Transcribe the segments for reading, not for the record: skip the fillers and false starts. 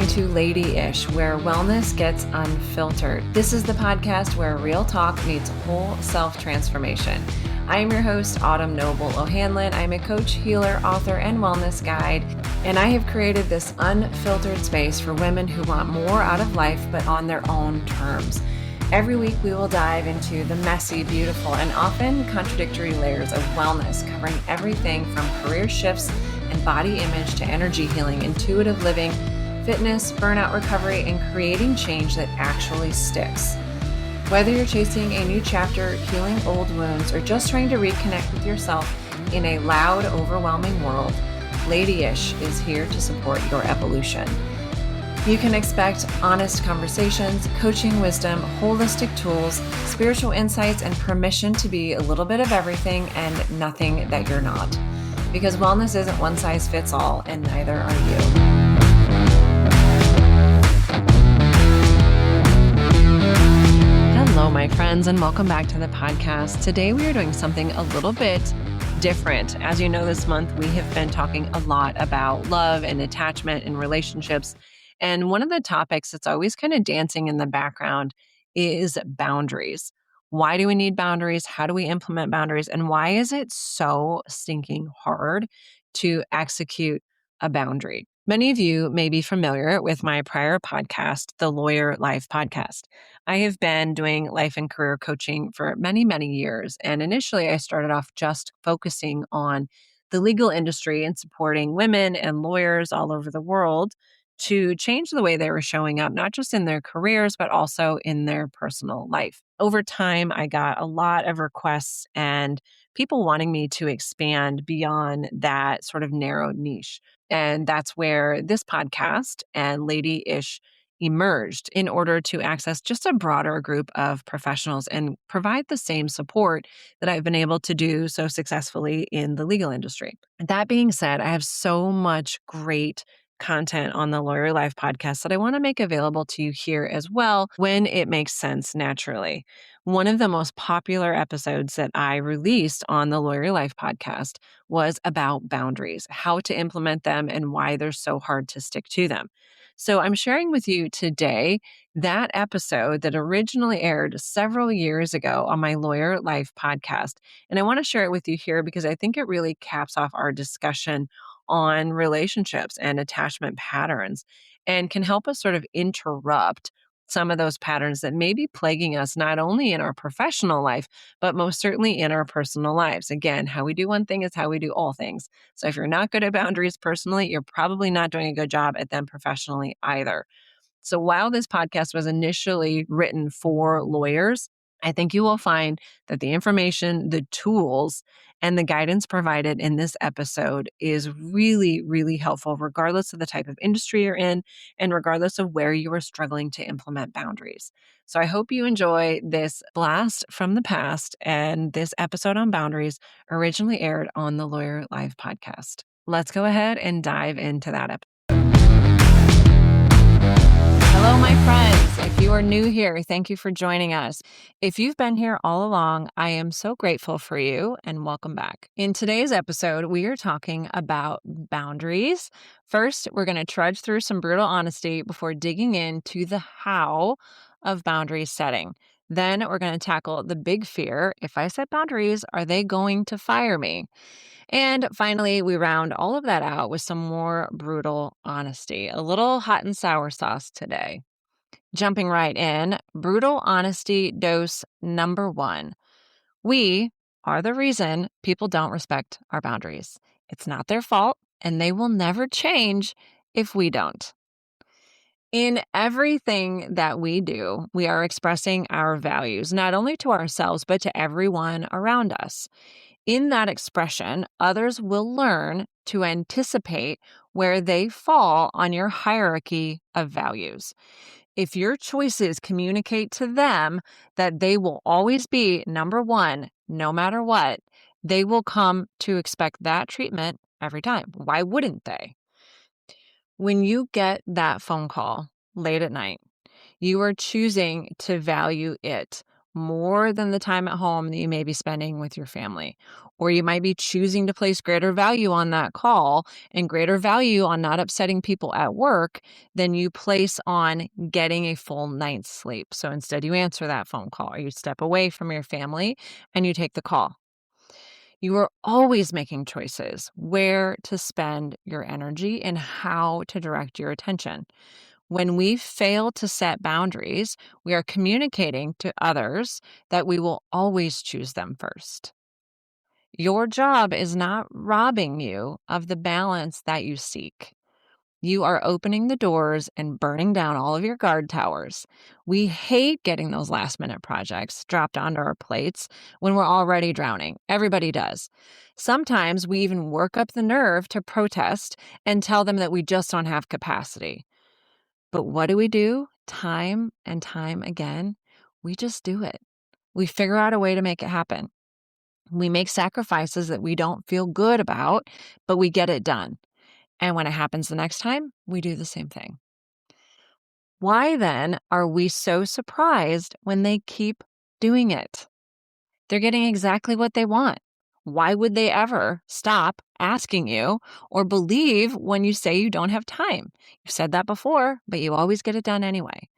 to Lady-ish, where wellness gets unfiltered. This is the podcast where real talk meets whole self-transformation. I am your host, Autumn Noble O'Hanlon. I'm a coach, healer, author, and wellness guide, and I have created this unfiltered space for women who want more out of life, but on their own terms. Every week, we will dive into the messy, beautiful, and often contradictory layers of wellness, covering everything from career shifts and body image to energy healing, intuitive living, fitness, burnout recovery, and creating change that actually sticks. Whether you're chasing a new chapter, healing old wounds, or just trying to reconnect with yourself in a loud, overwhelming world, Lady-ish is here to support your evolution. You can expect honest conversations, coaching wisdom, holistic tools, spiritual insights, and permission to be a little bit of everything and nothing that you're not. Because wellness isn't one size fits all, and neither are you. Hello, my friends, and welcome back to the podcast. Today, we are doing something a little bit different. As you know, this month, we have been talking a lot about love and attachment and relationships. And one of the topics that's always kind of dancing in the background is boundaries. Why do we need boundaries? How do we implement boundaries? And why is it so stinking hard to execute a boundary? Many of you may be familiar with my prior podcast, the Lawyer Life Podcast. I have been doing life and career coaching for many, many years. And initially, I started off just focusing on the legal industry and supporting women and lawyers all over the world to change the way they were showing up, not just in their careers, but also in their personal life. Over time, I got a lot of requests and people wanting me to expand beyond that sort of narrow niche. And that's where this podcast and Lady-ish emerged in order to access just a broader group of professionals and provide the same support that I've been able to do so successfully in the legal industry. That being said, I have so much great content on the Lawyer Life podcast that I want to make available to you here as well when it makes sense naturally. One of the most popular episodes that I released on the Lawyer Life podcast was about boundaries, how to implement them, and why they're so hard to stick to them. So I'm sharing with you today that episode that originally aired several years ago on my Lawyer Life podcast. And I want to share it with you here because I think it really caps off our discussion on relationships and attachment patterns and can help us sort of interrupt some of those patterns that may be plaguing us not only in our professional life, but most certainly in our personal lives. Again, how we do one thing is how we do all things. So if you're not good at boundaries personally, you're probably not doing a good job at them professionally either. So while this podcast was initially written for lawyers, I think you will find that the information, the tools, and the guidance provided in this episode is really, really helpful, regardless of the type of industry you're in and regardless of where you are struggling to implement boundaries. So I hope you enjoy this blast from the past, and this episode on boundaries originally aired on the Lawyer Live podcast. Let's go ahead and dive into that episode. Hello, my friends. If you are new here, thank you for joining us. If you've been here all along, I am so grateful for you and welcome back. In today's episode, we are talking about boundaries. First, we're going to trudge through some brutal honesty before digging into the how of boundary setting. Then we're going to tackle the big fear. If I set boundaries, are they going to fire me? And finally, we round all of that out with some more brutal honesty, a little hot and sour sauce today. Jumping right in, brutal honesty dose number 1. We are the reason people don't respect our boundaries. It's not their fault, and they will never change if we don't. In everything that we do, we are expressing our values, not only to ourselves, but to everyone around us. In that expression, others will learn to anticipate where they fall on your hierarchy of values. If your choices communicate to them that they will always be number 1, no matter what, they will come to expect that treatment every time. Why wouldn't they? When you get that phone call late at night, you are choosing to value it more than the time at home that you may be spending with your family. Or you might be choosing to place greater value on that call and greater value on not upsetting people at work than you place on getting a full night's sleep. So instead, you answer that phone call, or you step away from your family and you take the call. You are always making choices where to spend your energy and how to direct your attention. When we fail to set boundaries, we are communicating to others that we will always choose them first. Your job is not robbing you of the balance that you seek. You are opening the doors and burning down all of your guard towers. We hate getting those last minute projects dropped onto our plates when we're already drowning. Everybody does. Sometimes we even work up the nerve to protest and tell them that we just don't have capacity. But what do? Time and time again, we just do it. We figure out a way to make it happen. We make sacrifices that we don't feel good about, but we get it done. And when it happens the next time, we do the same thing. Why then are we so surprised when they keep doing it? They're getting exactly what they want. Why would they ever stop asking you or believe when you say you don't have time? You've said that before, but you always get it done anyway.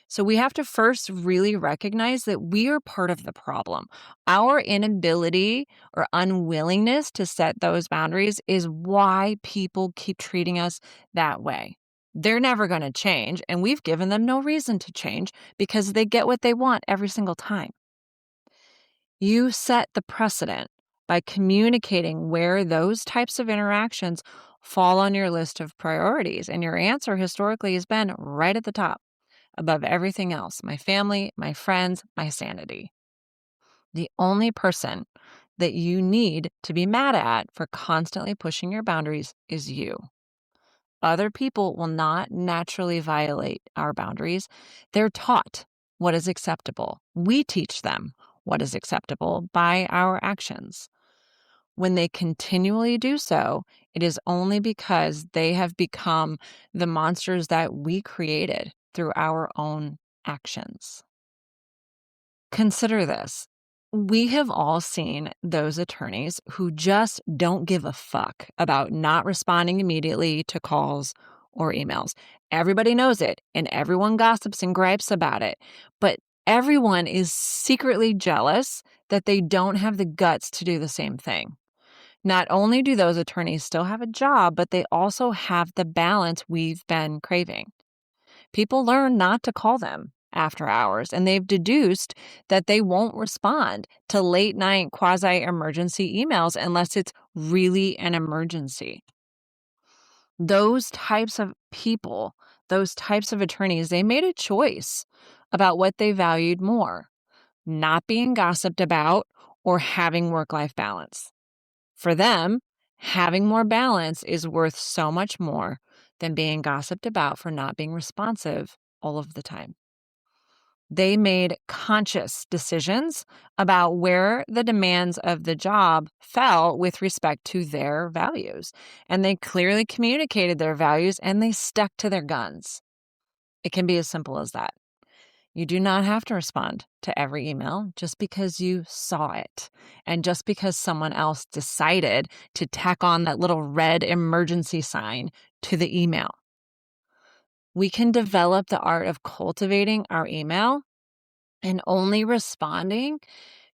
So we have to first really recognize that we are part of the problem. Our inability or unwillingness to set those boundaries is why people keep treating us that way. They're never going to change, and we've given them no reason to change because they get what they want every single time. You set the precedent by communicating where those types of interactions fall on your list of priorities, and your answer historically has been right at the top above everything else: my family, my friends, my sanity. The only person that you need to be mad at for constantly pushing your boundaries is you. Other people will not naturally violate our boundaries. They're taught what is acceptable. We teach them what is acceptable by our actions. When they continually do so, it is only because they have become the monsters that we created through our own actions. Consider this. We have all seen those attorneys who just don't give a fuck about not responding immediately to calls or emails. Everybody knows it, and everyone gossips and gripes about it. But everyone is secretly jealous that they don't have the guts to do the same thing. Not only do those attorneys still have a job, but they also have the balance we've been craving. People learn not to call them after hours, and they've deduced that they won't respond to late night quasi emergency emails unless it's really an emergency. Those types of people, those types of attorneys, they made a choice about what they valued more: not being gossiped about or having work-life balance. For them, having more balance is worth so much more than being gossiped about for not being responsive all of the time. They made conscious decisions about where the demands of the job fell with respect to their values. And they clearly communicated their values and they stuck to their guns. It can be as simple as that. You do not have to respond to every email just because you saw it and just because someone else decided to tack on that little red emergency sign to the email. We can develop the art of cultivating our email and only responding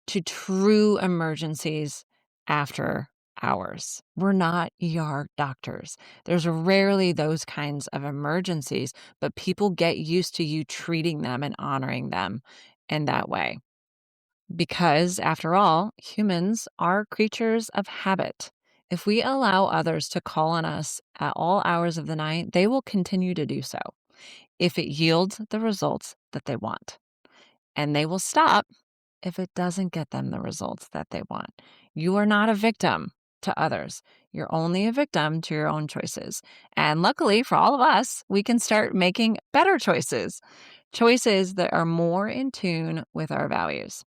to true emergencies after hours. We're not ER doctors. There's rarely those kinds of emergencies, but people get used to you treating them and honoring them in that way. Because after all, humans are creatures of habit. If we allow others to call on us at all hours of the night, they will continue to do so if it yields the results that they want. And they will stop if it doesn't get them the results that they want. You are not a victim to others. You're only a victim to your own choices. And luckily for all of us, we can start making better choices, choices that are more in tune with our values.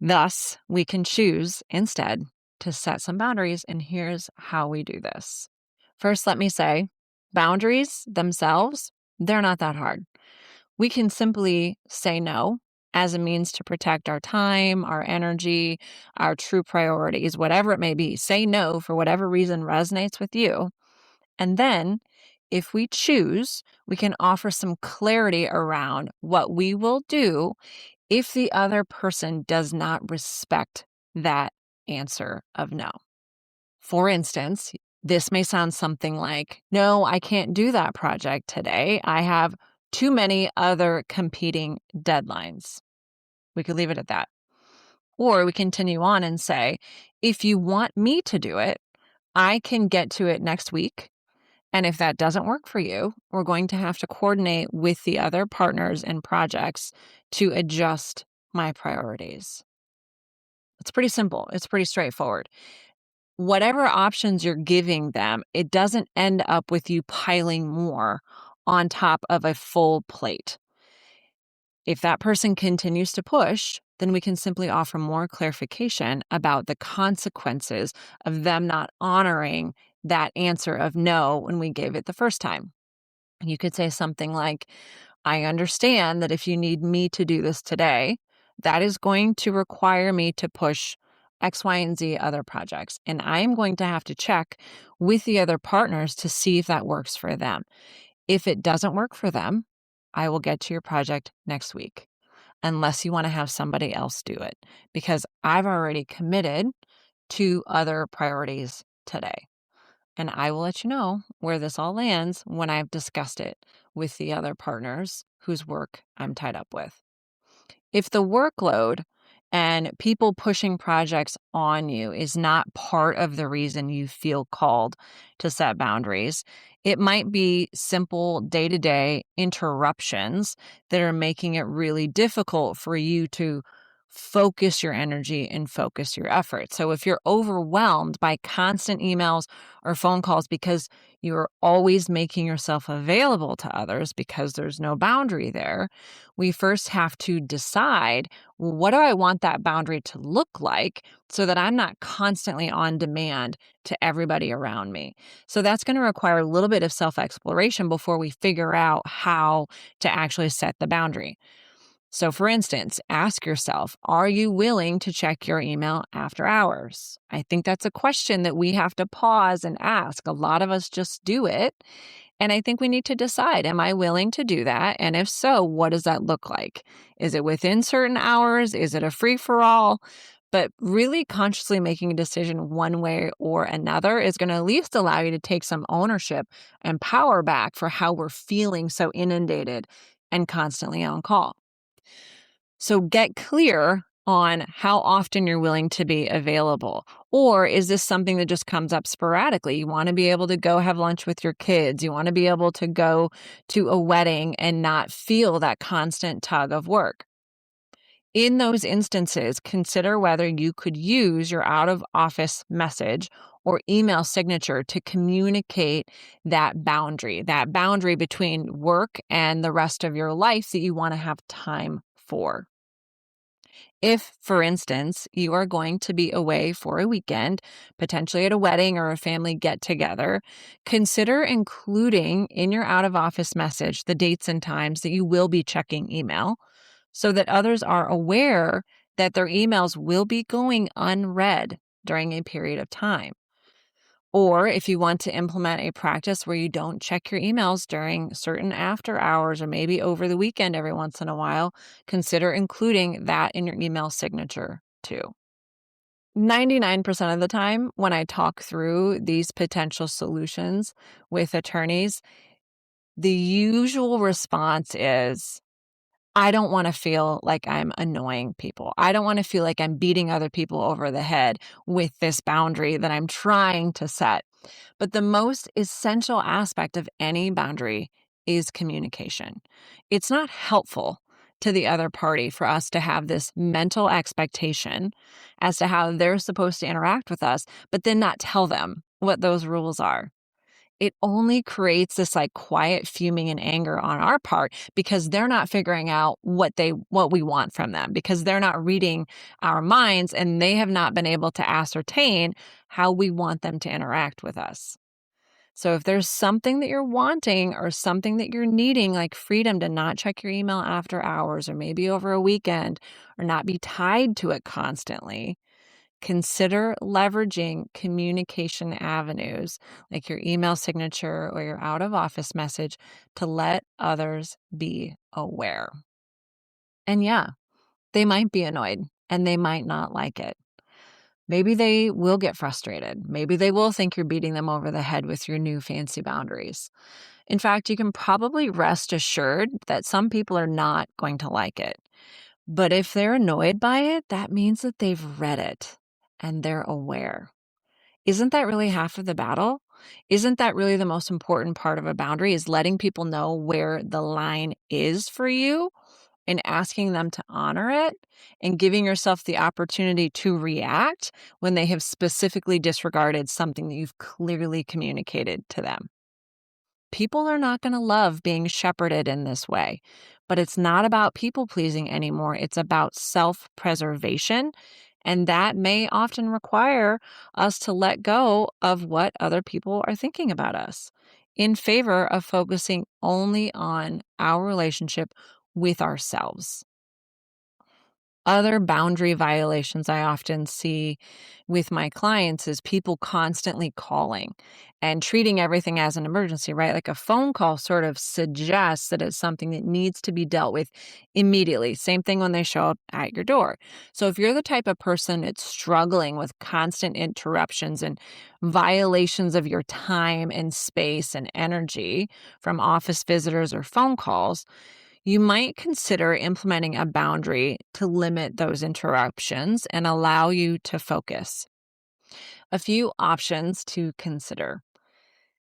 Thus, we can choose instead to set some boundaries, and here's how we do this. First, let me say, boundaries themselves, they're not that hard. We can simply say no as a means to protect our time, our energy, our true priorities, whatever it may be. Say no for whatever reason resonates with you. And then, if we choose, we can offer some clarity around what we will do if the other person does not respect that answer of no. For instance, this may sound something like, no, I can't do that project today. I have too many other competing deadlines. We could leave it at that. Or we continue on and say, if you want me to do it, I can get to it next week. And if that doesn't work for you, we're going to have to coordinate with the other partners and projects to adjust my priorities. It's pretty simple. It's pretty straightforward. Whatever options you're giving them, it doesn't end up with you piling more on top of a full plate. If that person continues to push, then we can simply offer more clarification about the consequences of them not honoring that answer of no when we gave it the first time. You could say something like, I understand that if you need me to do this today, that is going to require me to push X, Y, and Z other projects. And I'm going to have to check with the other partners to see if that works for them. If it doesn't work for them, I will get to your project next week, unless you want to have somebody else do it, because I've already committed to other priorities today. And I will let you know where this all lands when I've discussed it with the other partners whose work I'm tied up with. If the workload and people pushing projects on you is not part of the reason you feel called to set boundaries, it might be simple day-to-day interruptions that are making it really difficult for you to focus your energy and focus your effort. So if you're overwhelmed by constant emails or phone calls because you're always making yourself available to others because there's no boundary there, we first have to decide, what do I want that boundary to look like so that I'm not constantly on demand to everybody around me? So that's going to require a little bit of self-exploration before we figure out how to actually set the boundary. So for instance, ask yourself, are you willing to check your email after hours? I think that's a question that we have to pause and ask. A lot of us just do it. And I think we need to decide, am I willing to do that? And if so, what does that look like? Is it within certain hours? Is it a free-for-all? But really consciously making a decision one way or another is going to at least allow you to take some ownership and power back for how we're feeling so inundated and constantly on call. So get clear on how often you're willing to be available. Or is this something that just comes up sporadically? You want to be able to go have lunch with your kids. You want to be able to go to a wedding and not feel that constant tug of work. In those instances, consider whether you could use your out of office message or email signature to communicate that boundary between work and the rest of your life that you want to have time for. If, for instance, you are going to be away for a weekend, potentially at a wedding or a family get together, consider including in your out of office message the dates and times that you will be checking email so that others are aware that their emails will be going unread during a period of time. Or if you want to implement a practice where you don't check your emails during certain after hours or maybe over the weekend every once in a while, consider including that in your email signature too. 99% of the time when I talk through these potential solutions with attorneys, the usual response is, I don't want to feel like I'm annoying people. I don't want to feel like I'm beating other people over the head with this boundary that I'm trying to set. But the most essential aspect of any boundary is communication. It's not helpful to the other party for us to have this mental expectation as to how they're supposed to interact with us, but then not tell them what those rules are. It only creates this like quiet fuming and anger on our part because they're not figuring out what we want from them, because they're not reading our minds and they have not been able to ascertain how we want them to interact with us. So if there's something that you're wanting or something that you're needing, like freedom to not check your email after hours or maybe over a weekend or not be tied to it constantly, consider leveraging communication avenues like your email signature or your out of office message to let others be aware. And yeah, they might be annoyed and they might not like it. Maybe they will get frustrated. Maybe they will think you're beating them over the head with your new fancy boundaries. In fact, you can probably rest assured that some people are not going to like it. But if they're annoyed by it, that means that they've read it and they're aware. Isn't that really half of the battle? Isn't that really the most important part of a boundary is letting people know where the line is for you and asking them to honor it and giving yourself the opportunity to react when they have specifically disregarded something that you've clearly communicated to them? People are not going to love being shepherded in this way, but it's not about people pleasing anymore. It's about self preservation. And that may often require us to let go of what other people are thinking about us in favor of focusing only on our relationship with ourselves. Other boundary violations I often see with my clients is people constantly calling and treating everything as an emergency, right? Like a phone call sort of suggests that it's something that needs to be dealt with immediately. Same thing when they show up at your door. So if you're the type of person that's struggling with constant interruptions and violations of your time and space and energy from office visitors or phone calls, you might consider implementing a boundary to limit those interruptions and allow you to focus. A few options to consider.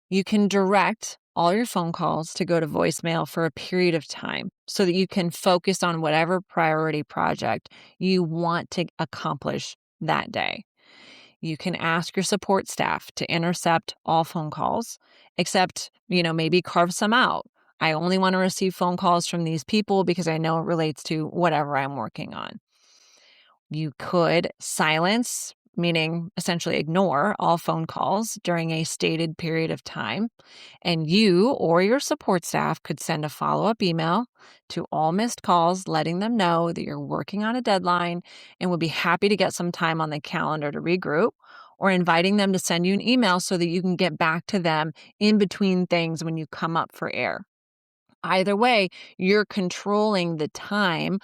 You can direct all your phone calls to go to voicemail for a period of time so that you can focus on whatever priority project you want to accomplish that day. You can ask your support staff to intercept all phone calls, except, maybe carve some out. I only want to receive phone calls from these people because I know it relates to whatever I'm working on. You could silence, meaning essentially ignore all phone calls during a stated period of time. And you or your support staff could send a follow up email to all missed calls, letting them know that you're working on a deadline and would be happy to get some time on the calendar to regroup, or inviting them to send you an email so that you can get back to them in between things when you come up for air. Either way, you're controlling the time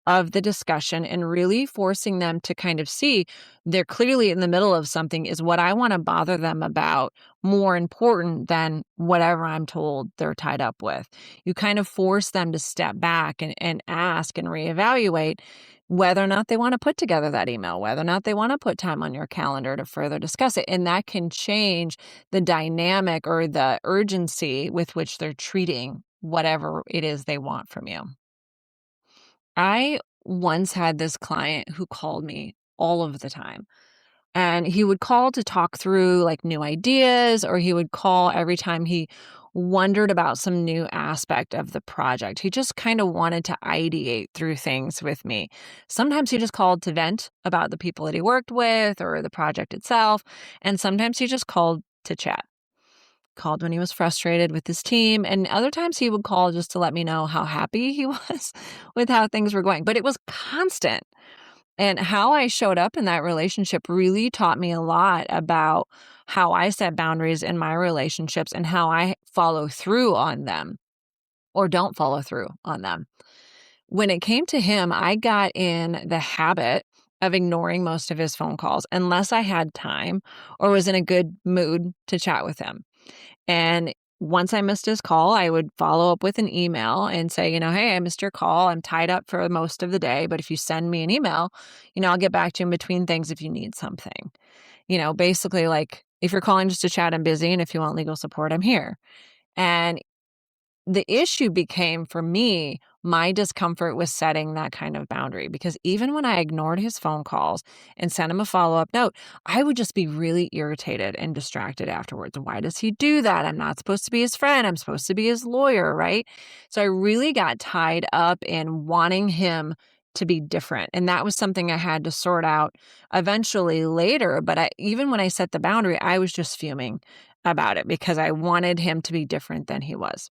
of the discussion and really forcing them to kind of see they're clearly in the middle of something. Is what I want to bother them about more important than whatever I'm told they're tied up with? You kind of force them to step back and ask and reevaluate whether or not they want to put together that email, whether or not they want to put time on your calendar to further discuss it. And that can change the dynamic or the urgency with which they're treating whatever it is they want from you. I once had this client who called me all of the time. And he would call to talk through like new ideas, or he would call every time he wondered about some new aspect of the project. He just kind of wanted to ideate through things with me. Sometimes he just called to vent about the people that he worked with or the project itself. And sometimes he just called to chat. Called when he was frustrated with his team, and other times he would call just to let me know how happy he was with how things were going. But it was constant. And how I showed up in that relationship really taught me a lot about how I set boundaries in my relationships and how I follow through on them or don't follow through on them. When it came to him, I got in the habit of ignoring most of his phone calls unless I had time or was in a good mood to chat with him. And once I missed his call, I would follow up with an email and say, hey, I missed your call. I'm tied up for most of the day, but if you send me an email, I'll get back to you in between things if you need something. Basically like if you're calling just to chat, I'm busy. And if you want legal support, I'm here. And the issue became for me, my discomfort with setting that kind of boundary, because even when I ignored his phone calls and sent him a follow-up note, I would just be really irritated and distracted afterwards. Why does he do that? I'm not supposed to be his friend. I'm supposed to be his lawyer, right? So I really got tied up in wanting him to be different. And that was something I had to sort out eventually later. But even when I set the boundary, I was just fuming about it because I wanted him to be different than he was.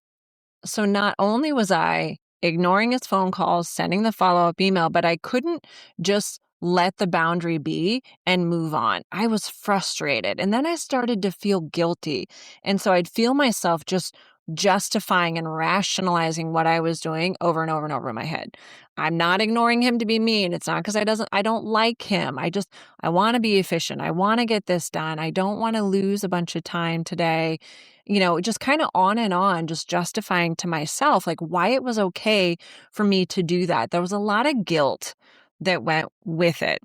So not only was I ignoring his phone calls, sending the follow-up email, but I couldn't just let the boundary be and move on. I was frustrated. And then I started to feel guilty. And so I'd feel myself just justifying and rationalizing what I was doing over and over and over in my head. I'm not ignoring him to be mean. It's not because I don't like him. I want to be efficient. I want to get this done. I don't want to lose a bunch of time today. Just kind of on, just justifying to myself like why it was okay for me to do that. There was a lot of guilt that went with it.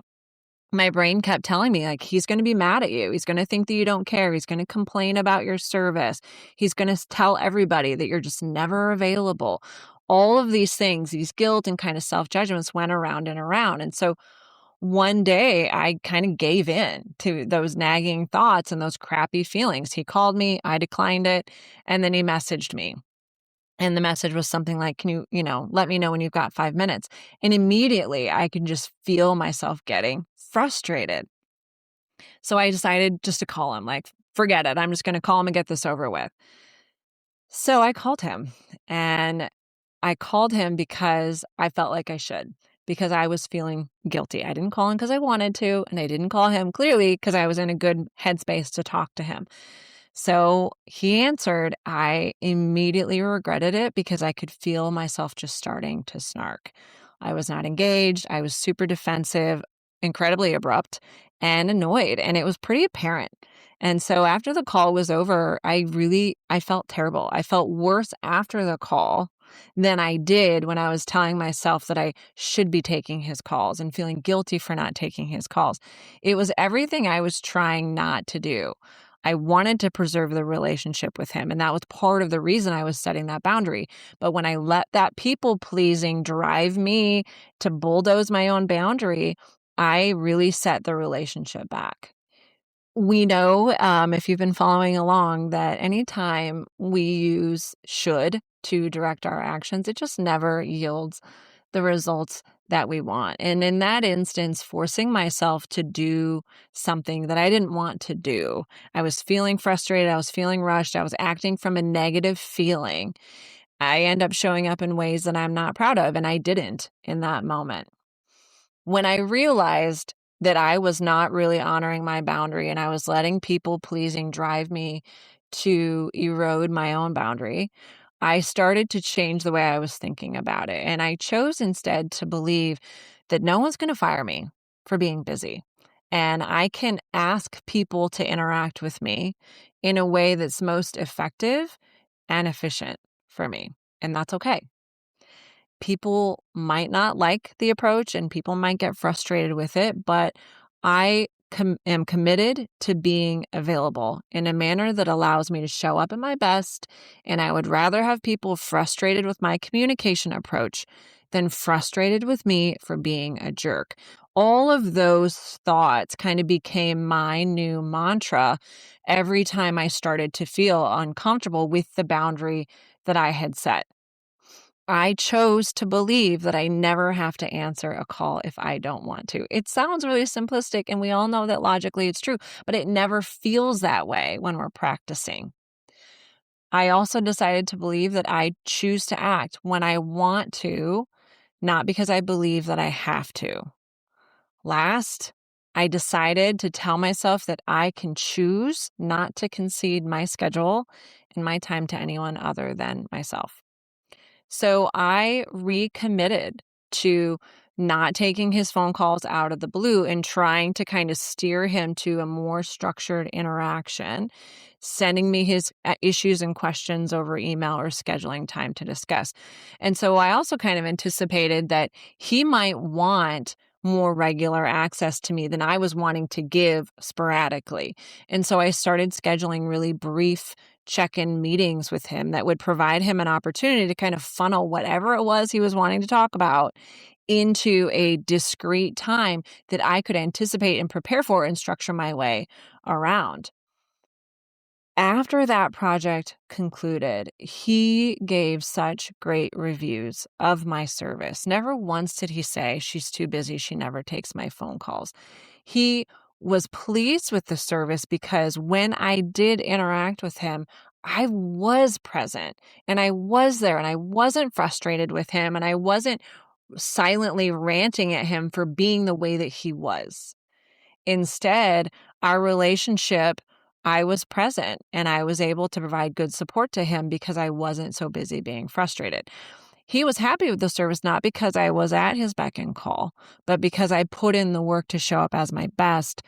My brain kept telling me, like, he's going to be mad at you. He's going to think that you don't care. He's going to complain about your service. He's going to tell everybody that you're just never available. All of these things, these guilt and kind of self-judgments went around and around. And so one day I kind of gave in to those nagging thoughts and those crappy feelings. He called me, I declined it, and then he messaged me. And the message was something like, can you let me know when you've got 5 minutes. And immediately I could just feel myself getting frustrated. So I decided just to call him, like, forget it. I'm just going to call him and get this over with. So I called him, and I called him because I felt like I should, because I was feeling guilty. I didn't call him because I wanted to, and I didn't call him clearly because I was in a good headspace to talk to him. So he answered. I immediately regretted it because I could feel myself just starting to snark. I was not engaged. I was super defensive, incredibly abrupt, and annoyed. And it was pretty apparent. And so after the call was over, I felt terrible. I felt worse after the call than I did when I was telling myself that I should be taking his calls and feeling guilty for not taking his calls. It was everything I was trying not to do. I wanted to preserve the relationship with him, and that was part of the reason I was setting that boundary. But when I let that people pleasing drive me to bulldoze my own boundary, I really set the relationship back. We know, if you've been following along, that anytime we use should to direct our actions, it just never yields the results that we want. And in that instance, forcing myself to do something that I didn't want to do, I was feeling frustrated, I was feeling rushed, I was acting from a negative feeling. I end up showing up in ways that I'm not proud of, and I didn't in that moment. When I realized that I was not really honoring my boundary and I was letting people pleasing drive me to erode my own boundary, I started to change the way I was thinking about it. And I chose instead to believe that no one's going to fire me for being busy. And I can ask people to interact with me in a way that's most effective and efficient for me. And that's okay. People might not like the approach and people might get frustrated with it, but I am committed to being available in a manner that allows me to show up at my best. And I would rather have people frustrated with my communication approach than frustrated with me for being a jerk. All of those thoughts kind of became my new mantra every time I started to feel uncomfortable with the boundary that I had set. I chose to believe that I never have to answer a call if I don't want to. It sounds really simplistic, and we all know that logically it's true, but it never feels that way when we're practicing. I also decided to believe that I choose to act when I want to, not because I believe that I have to. Last, I decided to tell myself that I can choose not to concede my schedule and my time to anyone other than myself. So I recommitted to not taking his phone calls out of the blue and trying to kind of steer him to a more structured interaction, sending me his issues and questions over email or scheduling time to discuss. And so I also kind of anticipated that he might want more regular access to me than I was wanting to give sporadically. And so I started scheduling really brief check-in meetings with him that would provide him an opportunity to kind of funnel whatever it was he was wanting to talk about into a discrete time that I could anticipate and prepare for and structure my way around. After that project concluded, he gave such great reviews of my service. Never once did he say, she's too busy, she never takes my phone calls. He was pleased with the service because when I did interact with him, I was present and I was there and I wasn't frustrated with him and I wasn't silently ranting at him for being the way that he was. Instead, our relationship, I was present and I was able to provide good support to him because I wasn't so busy being frustrated. He was happy with the service, not because I was at his beck and call, but because I put in the work to show up as my best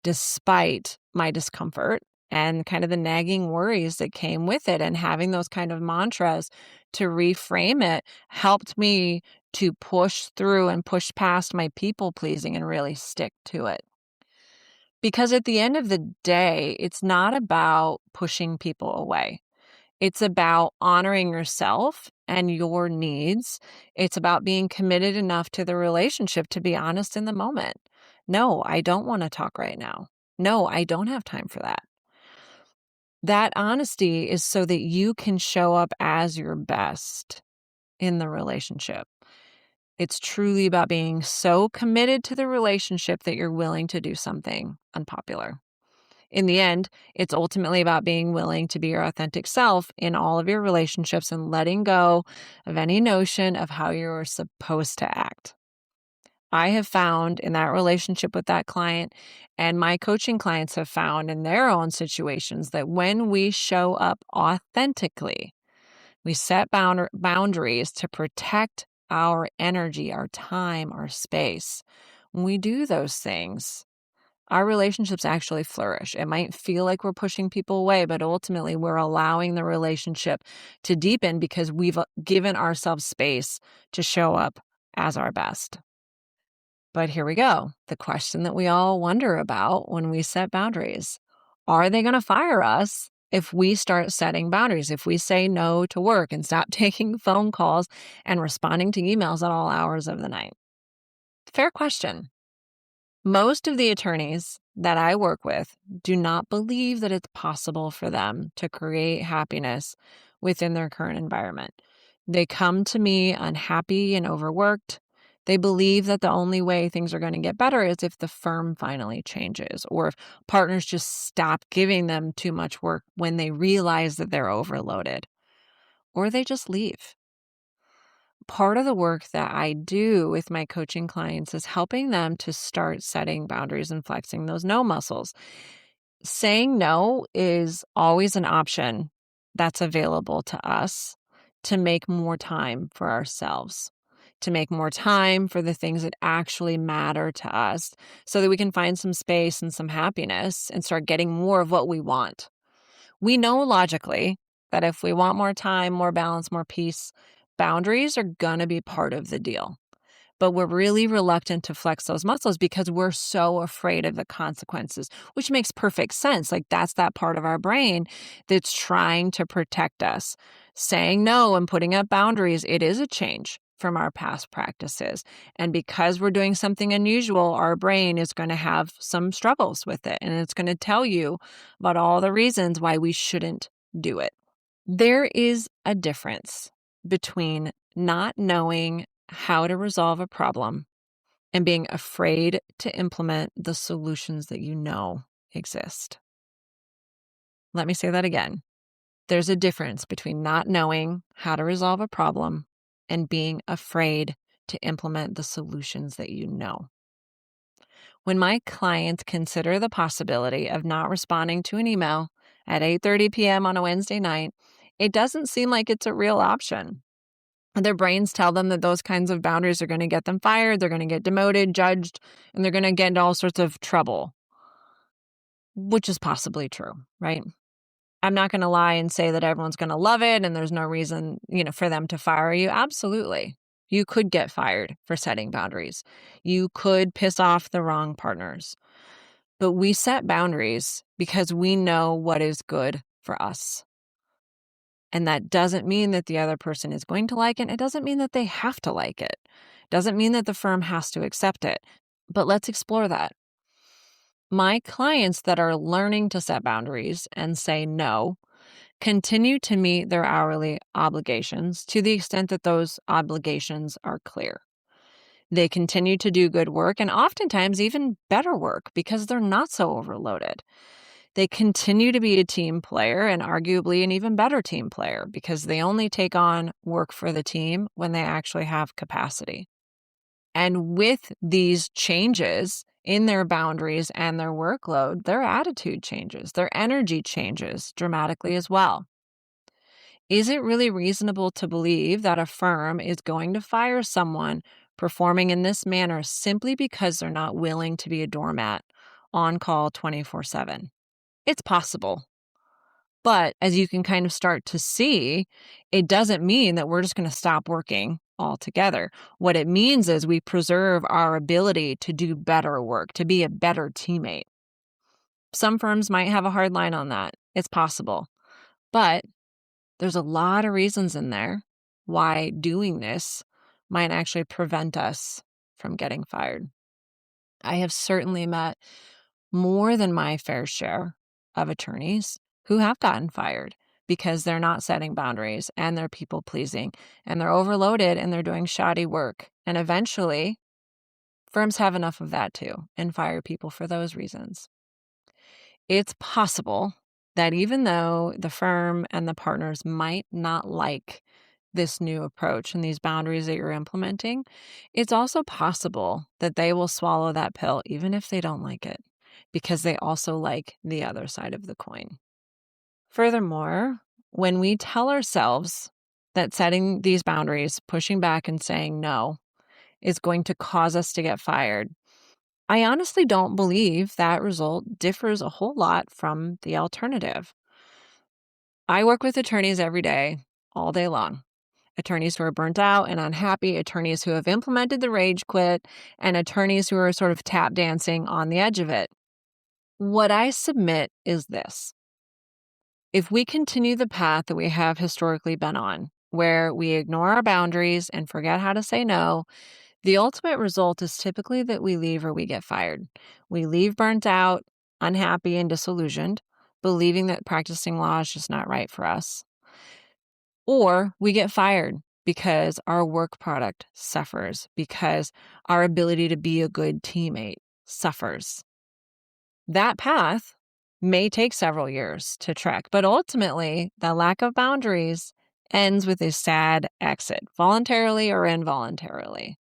despite my discomfort and kind of the nagging worries that came with it. And having those kind of mantras to reframe it helped me to push through and push past my people pleasing and really stick to it. Because at the end of the day, it's not about pushing people away. It's about honoring yourself and your needs. It's about being committed enough to the relationship to be honest in the moment. No, I don't want to talk right now. No, I don't have time for that. That honesty is so that you can show up as your best in the relationship. It's truly about being so committed to the relationship that you're willing to do something unpopular. In the end, it's ultimately about being willing to be your authentic self in all of your relationships and letting go of any notion of how you're supposed to act. I have found in that relationship with that client, and my coaching clients have found in their own situations, that when we show up authentically, we set boundaries to protect our energy, our time, our space. When we do those things, our relationships actually flourish. It might feel like we're pushing people away, but ultimately we're allowing the relationship to deepen because we've given ourselves space to show up as our best. But here we go. The question that we all wonder about when we set boundaries. Are they going to fire us if we start setting boundaries? If we say no to work and stop taking phone calls and responding to emails at all hours of the night? Fair question. Most of the attorneys that I work with do not believe that it's possible for them to create happiness within their current environment. They come to me unhappy and overworked. They believe that the only way things are going to get better is if the firm finally changes or if partners just stop giving them too much work when they realize that they're overloaded, or they just leave. Part of the work that I do with my coaching clients is helping them to start setting boundaries and flexing those no muscles. Saying no is always an option that's available to us to make more time for ourselves, to make more time for the things that actually matter to us so that we can find some space and some happiness and start getting more of what we want. We know logically that if we want more time, more balance, more peace, boundaries are going to be part of the deal. But we're really reluctant to flex those muscles because we're so afraid of the consequences, which makes perfect sense. Like that's that part of our brain that's trying to protect us. Saying no and putting up boundaries, it is a change from our past practices. And because we're doing something unusual, our brain is going to have some struggles with it. And it's going to tell you about all the reasons why we shouldn't do it. There is a difference between not knowing how to resolve a problem and being afraid to implement the solutions that you know exist. Let me say that again. There's a difference between not knowing how to resolve a problem and being afraid to implement the solutions that you know. When my clients consider the possibility of not responding to an email at 8:30 p.m. on a Wednesday night, it doesn't seem like it's a real option. Their brains tell them that those kinds of boundaries are going to get them fired, they're going to get demoted, judged, and they're going to get into all sorts of trouble, which is possibly true, right? I'm not going to lie and say that everyone's going to love it and there's no reason, for them to fire you. Absolutely. You could get fired for setting boundaries. You could piss off the wrong partners. But we set boundaries because we know what is good for us. And that doesn't mean that the other person is going to like it. It doesn't mean that they have to like it. It doesn't mean that the firm has to accept it. But let's explore that. My clients that are learning to set boundaries and say no continue to meet their hourly obligations to the extent that those obligations are clear. They continue to do good work and oftentimes even better work because they're not so overloaded. They continue to be a team player and arguably an even better team player because they only take on work for the team when they actually have capacity. And with these changes in their boundaries and their workload, their attitude changes, their energy changes dramatically as well. Is it really reasonable to believe that a firm is going to fire someone performing in this manner simply because they're not willing to be a doormat on call 24/7? It's possible. But as you can kind of start to see, it doesn't mean that we're just going to stop working altogether. What it means is we preserve our ability to do better work, to be a better teammate. Some firms might have a hard line on that. It's possible. But there's a lot of reasons in there why doing this might actually prevent us from getting fired. I have certainly met more than my fair share of attorneys who have gotten fired because they're not setting boundaries and they're people pleasing and they're overloaded and they're doing shoddy work. And eventually, firms have enough of that too and fire people for those reasons. It's possible that even though the firm and the partners might not like this new approach and these boundaries that you're implementing, it's also possible that they will swallow that pill even if they don't like it, because they also like the other side of the coin. Furthermore, when we tell ourselves that setting these boundaries, pushing back and saying no, is going to cause us to get fired, I honestly don't believe that result differs a whole lot from the alternative. I work with attorneys every day, all day long. Attorneys who are burnt out and unhappy, attorneys who have implemented the rage quit, and attorneys who are sort of tap dancing on the edge of it. What I submit is this. If we continue the path that we have historically been on, where we ignore our boundaries and forget how to say no, the ultimate result is typically that we leave or we get fired. We leave burnt out, unhappy, and disillusioned, believing that practicing law is just not right for us. Or we get fired because our work product suffers, because our ability to be a good teammate suffers. That path may take several years to trek, but ultimately, the lack of boundaries ends with a sad exit, voluntarily or involuntarily.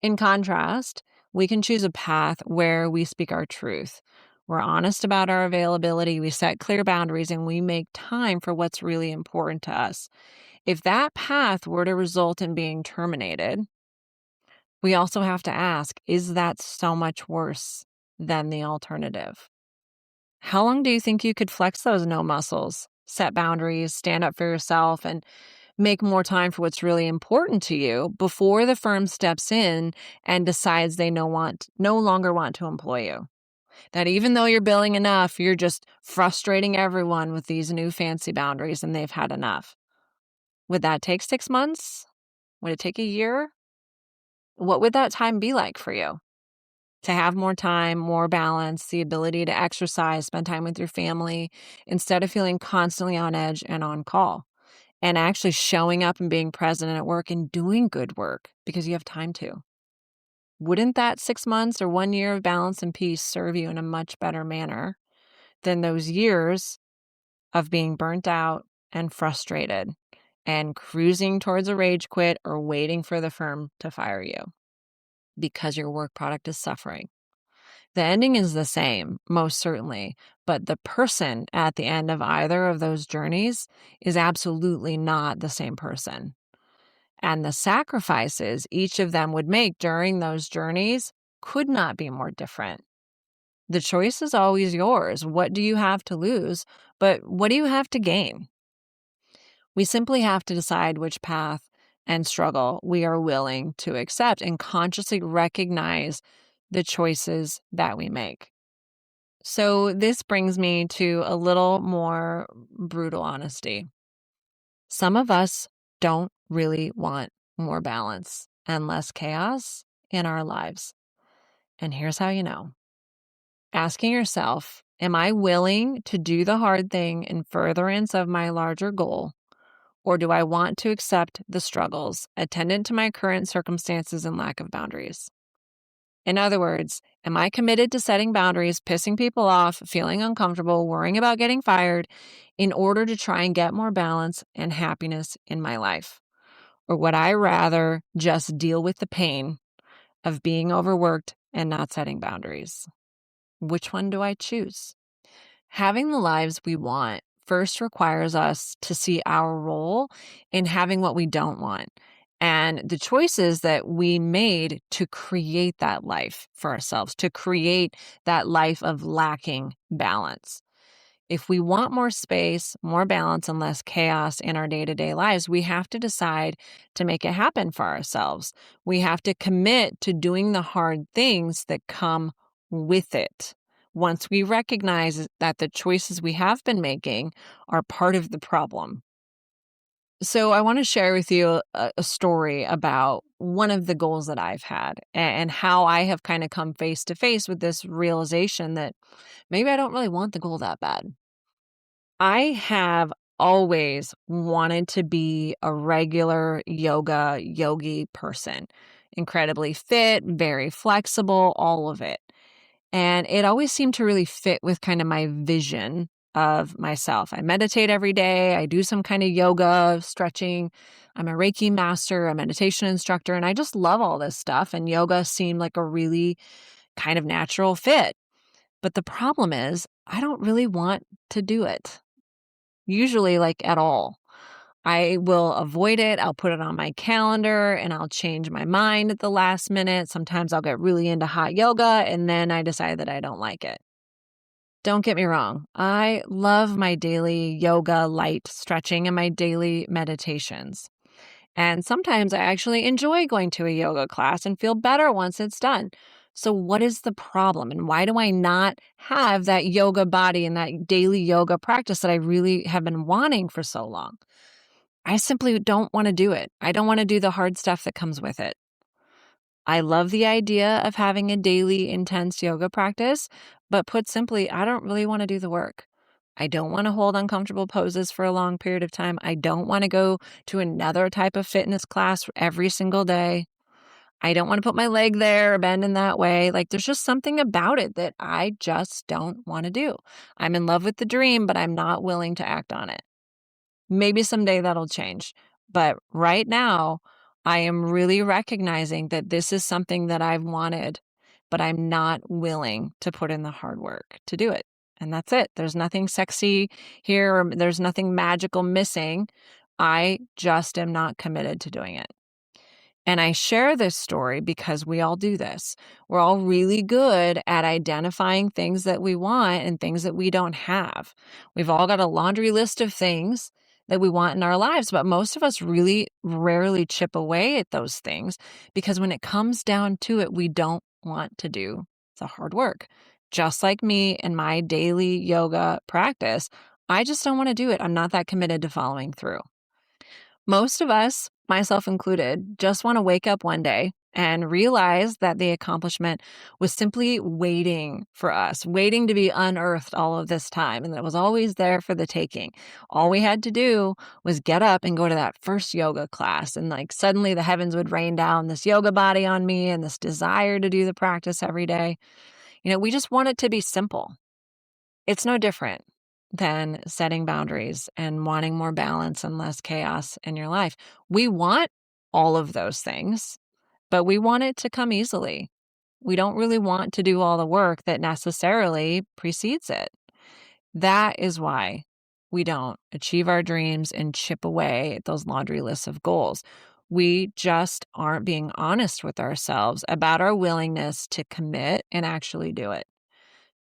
In contrast, we can choose a path where we speak our truth. We're honest about our availability, we set clear boundaries, and we make time for what's really important to us. If that path were to result in being terminated, we also have to ask, is that so much worse than the alternative? How long do you think you could flex those no muscles, set boundaries, stand up for yourself, and make more time for what's really important to you before the firm steps in and decides they no longer want to employ you? That even though you're billing enough, you're just frustrating everyone with these new fancy boundaries and they've had enough. Would that take 6 months? Would it take a year? What would that time be like for you? To have more time, more balance, the ability to exercise, spend time with your family, instead of feeling constantly on edge and on call, and actually showing up and being present at work and doing good work because you have time to. Wouldn't that 6 months or 1 year of balance and peace serve you in a much better manner than those years of being burnt out and frustrated and cruising towards a rage quit or waiting for the firm to fire you because your work product is suffering? The ending is the same, most certainly, but the person at the end of either of those journeys is absolutely not the same person. And the sacrifices each of them would make during those journeys could not be more different. The choice is always yours. What do you have to lose? But what do you have to gain? We simply have to decide which path and struggle we are willing to accept and consciously recognize the choices that we make. So this brings me to a little more brutal honesty. Some of us don't really want more balance and less chaos in our lives. And here's how you know. Asking yourself, am I willing to do the hard thing in furtherance of my larger goal? or do I want to accept the struggles attendant to my current circumstances and lack of boundaries? In other words, am I committed to setting boundaries, pissing people off, feeling uncomfortable, worrying about getting fired in order to try and get more balance and happiness in my life? Or would I rather just deal with the pain of being overworked and not setting boundaries? Which one do I choose? Having the lives we want first requires us to see our role in having what we don't want and the choices that we made to create that life for ourselves, to create that life of lacking balance. If we want more space, more balance, and less chaos in our day to day lives, we have to decide to make it happen for ourselves. We have to commit to doing the hard things that come with it. Once we recognize that the choices we have been making are part of the problem. So, I want to share with you a story about one of the goals that I've had and how I have kind of come face to face with this realization that maybe I don't really want the goal that bad. I have always wanted to be a regular yogi person, incredibly fit, very flexible, all of it. And it always seemed to really fit with kind of my vision of myself. I meditate every day. I do some kind of yoga, stretching. I'm a Reiki master, a meditation instructor, and I just love all this stuff. And yoga seemed like a really kind of natural fit. But the problem is, I don't really want to do it. Usually, like at all. I will avoid it. I'll put it on my calendar and I'll change my mind at the last minute. Sometimes I'll get really into hot yoga and then I decide that I don't like it. Don't get me wrong. I love my daily yoga, light stretching, and my daily meditations. And sometimes I actually enjoy going to a yoga class and feel better once it's done. So, what is the problem? And why do I not have that yoga body and that daily yoga practice that I really have been wanting for so long? I simply don't want to do it. I don't want to do the hard stuff that comes with it. I love the idea of having a daily intense yoga practice, but put simply, I don't really want to do the work. I don't want to hold uncomfortable poses for a long period of time. I don't want to go to another type of fitness class every single day. I don't want to put my leg there or bend in that way. Like there's just something about it that I just don't want to do. I'm in love with the dream, but I'm not willing to act on it. Maybe someday that'll change. But right now, I am really recognizing that this is something that I've wanted, but I'm not willing to put in the hard work to do it. And that's it. There's nothing sexy here, or there's nothing magical missing. I just am not committed to doing it. And I share this story because we all do this. We're all really good at identifying things that we want and things that we don't have. We've all got a laundry list of things that we want in our lives, but most of us really rarely chip away at those things because when it comes down to it, we don't want to do the hard work. Just like me and my daily yoga practice, I just don't want to do it. I'm not that committed to following through. Most of us, myself included, just want to wake up one day and realize that the accomplishment was simply waiting for us, waiting to be unearthed all of this time, and that it was always there for the taking. All we had to do was get up and go to that first yoga class, and like suddenly the heavens would rain down this yoga body on me and this desire to do the practice every day. We just want it to be simple. It's no different than setting boundaries and wanting more balance and less chaos in your life. We want all of those things, but we want it to come easily. We don't really want to do all the work that necessarily precedes it. That is why we don't achieve our dreams and chip away at those laundry lists of goals. We just aren't being honest with ourselves about our willingness to commit and actually do it.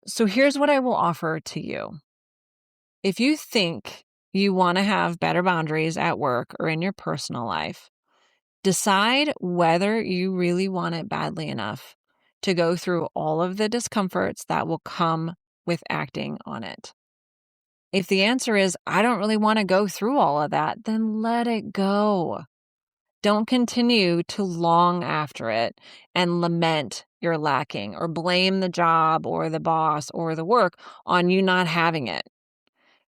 So here's what I will offer to you. If you think you want to have better boundaries at work or in your personal life, decide whether you really want it badly enough to go through all of the discomforts that will come with acting on it. If the answer is, I don't really want to go through all of that, then let it go. Don't continue to long after it and lament you're lacking or blame the job or the boss or the work on you not having it.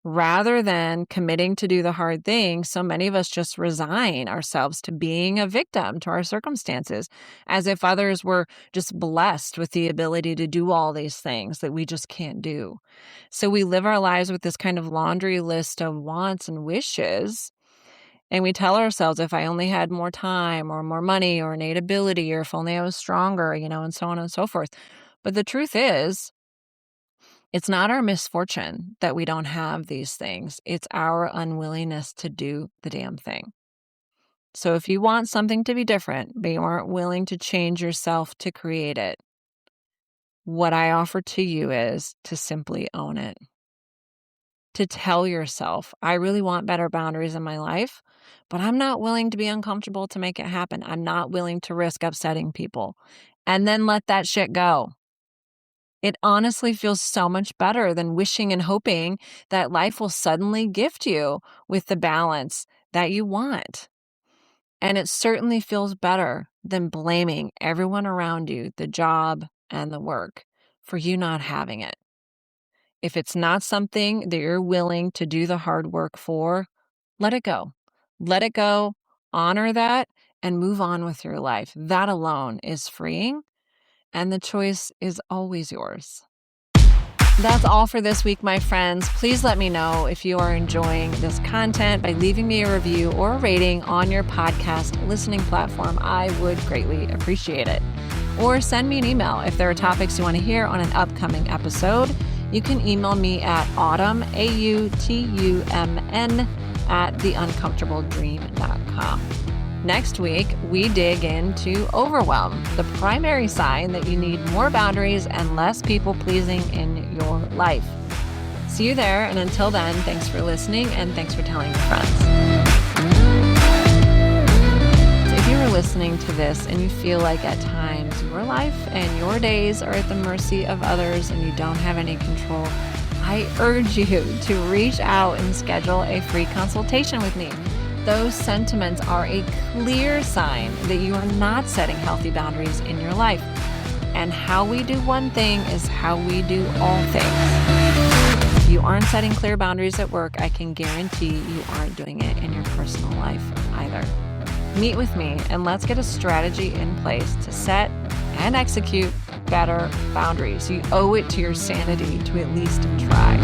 Rather than committing to do the hard thing, so many of us just resign ourselves to being a victim to our circumstances, as if others were just blessed with the ability to do all these things that we just can't do. So we live our lives with this kind of laundry list of wants and wishes. And we tell ourselves, if I only had more time or more money or innate ability, or if only I was stronger, and so on and so forth. But the truth is, it's not our misfortune that we don't have these things. It's our unwillingness to do the damn thing. So if you want something to be different, but you aren't willing to change yourself to create it, what I offer to you is to simply own it. To tell yourself, I really want better boundaries in my life, but I'm not willing to be uncomfortable to make it happen. I'm not willing to risk upsetting people. And then let that shit go. It honestly feels so much better than wishing and hoping that life will suddenly gift you with the balance that you want. And it certainly feels better than blaming everyone around you, the job and the work, for you not having it. If it's not something that you're willing to do the hard work for, let it go. Let it go, honor that, and move on with your life. That alone is freeing, and the choice is always yours. That's all for this week, my friends. Please let me know if you are enjoying this content by leaving me a review or a rating on your podcast listening platform. I would greatly appreciate it. Or send me an email if there are topics you want to hear on an upcoming episode. You can email me at autumn, AUTUMN, at theuncomfortabledream.com. Next week, we dig into overwhelm, the primary sign that you need more boundaries and less people-pleasing in your life. See you there, and until then, thanks for listening and thanks for telling your friends. If you are listening to this and you feel like at times your life and your days are at the mercy of others and you don't have any control, I urge you to reach out and schedule a free consultation with me. Those sentiments are a clear sign that you are not setting healthy boundaries in your life. And how we do one thing is how we do all things. If you aren't setting clear boundaries at work, I can guarantee you aren't doing it in your personal life either. Meet with me and let's get a strategy in place to set and execute better boundaries. You owe it to your sanity to at least try.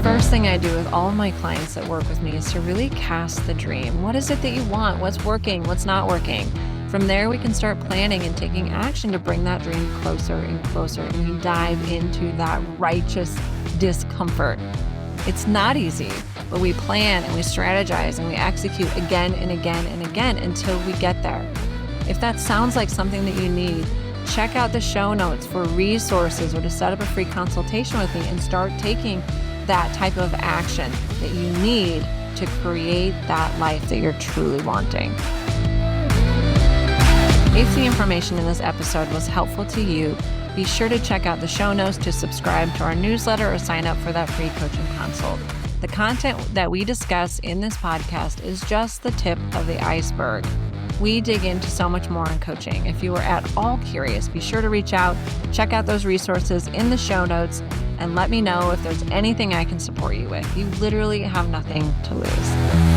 First thing I do with all of my clients that work with me is to really cast the dream. What is it that you want? What's working? What's not working? From there, we can start planning and taking action to bring that dream closer and closer. And we dive into that righteous discomfort. It's not easy, but we plan and we strategize and we execute again and again and again until we get there. If that sounds like something that you need, check out the show notes for resources or to set up a free consultation with me and start taking that type of action that you need to create that life that you're truly wanting. If the information in this episode was helpful to you, be sure to check out the show notes to subscribe to our newsletter or sign up for that free coaching consult. The content that we discuss in this podcast is just the tip of the iceberg. We dig into so much more in coaching. If you are at all curious, be sure to reach out, check out those resources in the show notes, and let me know if there's anything I can support you with. You literally have nothing to lose.